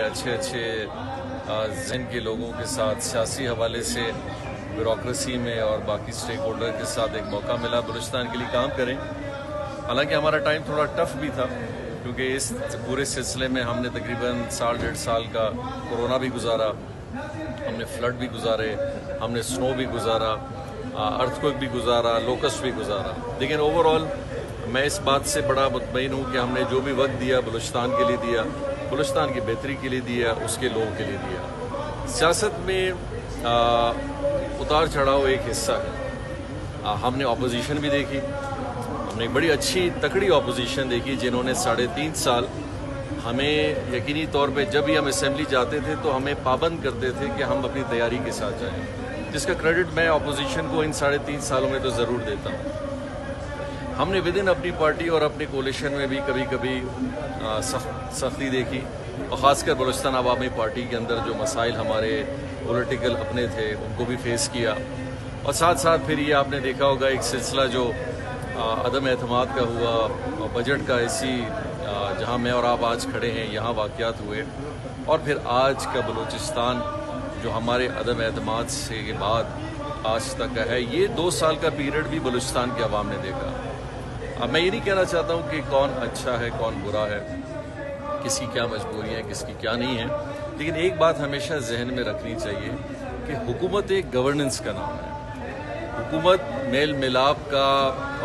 अच्छे ज़हन के लोगों के साथ सियासी हवाले से ब्यूरोक्रेसी में और बाकी स्टेक होल्डर के साथ एक मौका मिला बलूचिस्तान के लिए काम करें। हालांकि हमारा टाइम थोड़ा टफ भी था क्योंकि इस पूरे सिलसिले में हमने तकरीबन साल डेढ़ साल का कोरोना भी गुजारा, हमने फ्लड भी गुजारे, हमने स्नो भी गुजारा, अर्थक्वेक भी गुजारा, लोकस्ट भी गुजारा। लेकिन ओवरऑल मैं इस बात से बड़ा मुतमईन हूँ कि हमने जो भी वक्त दिया बलूचिस्तान के लिए दिया, बलूचिस्तान की बेहतरी के लिए दिया, उसके लोगों के लिए दिया। सियासत में उतार चढ़ाव एक हिस्सा है। हमने अपोजिशन भी देखी, हमने एक बड़ी अच्छी तकड़ी अपोजिशन देखी जिन्होंने 3.5 साल हमें यकीनी तौर पे जब भी हम असेंबली जाते थे तो हमें पाबंद करते थे कि हम अपनी तैयारी के साथ जाएं, जिसका क्रेडिट मैं अपोजिशन को इन 3.5 सालों में तो ज़रूर देता हूँ। हमने विदिन अपनी पार्टी और अपनी कोलिशन में भी कभी कभी सख्ती देखी और ख़ासकर बलूचिस्तान अवामी पार्टी के अंदर जो मसाइल हमारे पॉलिटिकल अपने थे उनको भी फेस किया। और साथ साथ फिर ये आपने देखा होगा एक सिलसिला जो अदम एतमाद का हुआ और बजट का इसी जहाँ मैं और आप आज खड़े हैं यहाँ वाक़यात हुए, और फिर आज का बलूचिस्तान जो हमारे अदम एतमाद से के बाद आज तक का है, ये 2 साल का पीरियड भी बलूचिस्तान के अवाम ने देखा। अब मैं ये नहीं कहना चाहता हूँ कि कौन अच्छा है कौन बुरा है, किसकी क्या मजबूरियाँ हैं किसकी क्या नहीं है, लेकिन एक बात हमेशा जहन में रखनी चाहिए कि हुकूमत एक गवर्नेंस का नाम है। हुकूमत मेल मिलाप का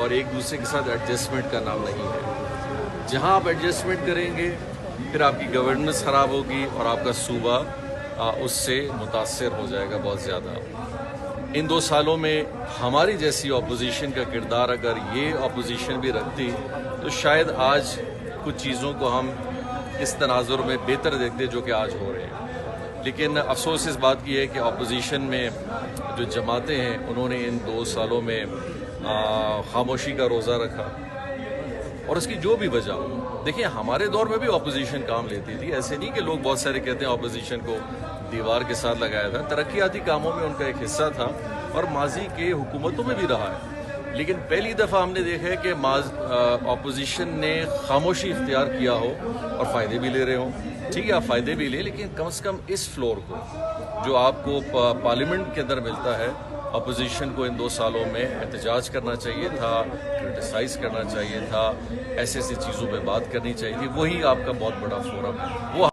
और एक दूसरे के साथ एडजस्टमेंट का नाम नहीं है। जहाँ आप एडजस्टमेंट करेंगे फिर आपकी गवर्नेंस ख़राब होगी और आपका सूबा उससे मुतासर हो जाएगा बहुत ज़्यादा। इन 2 सालों में हमारी जैसी अपोजिशन का किरदार अगर ये अपोजिशन भी रखती तो शायद आज कुछ चीज़ों को हम इस तनाजुर में बेहतर देखते जो कि आज हो रहे हैं। लेकिन अफसोस इस बात की है कि अपोजिशन में जो जमातें हैं उन्होंने इन 2 सालों में खामोशी का रोज़ा रखा, और उसकी जो भी वजह हो, देखिए हमारे दौर में भी अपोजिशन काम लेती थी। ऐसे नहीं कि लोग बहुत सारे कहते हैं अपोजिशन को दीवार के साथ लगाया था, तरक्याती कामों में उनका एक हिस्सा था और माजी के हुकूमतों में भी रहा है। लेकिन पहली दफ़ा हमने देखा है कि अपोजिशन ने खामोशी इख्तियार किया हो और फ़ायदे भी ले रहे हों। ठीक है, आप फ़ायदे भी ले, लेकिन कम से कम इस फ्लोर को जो आपको पार्लियामेंट के अंदर मिलता है, अपोजिशन को इन 2 सालों में एहतजाज करना चाहिए था, क्रिटिसाइज़ करना चाहिए था, ऐसी चीज़ों पे बात करनी चाहिए थी। वही आपका बहुत बड़ा फोरम है। वो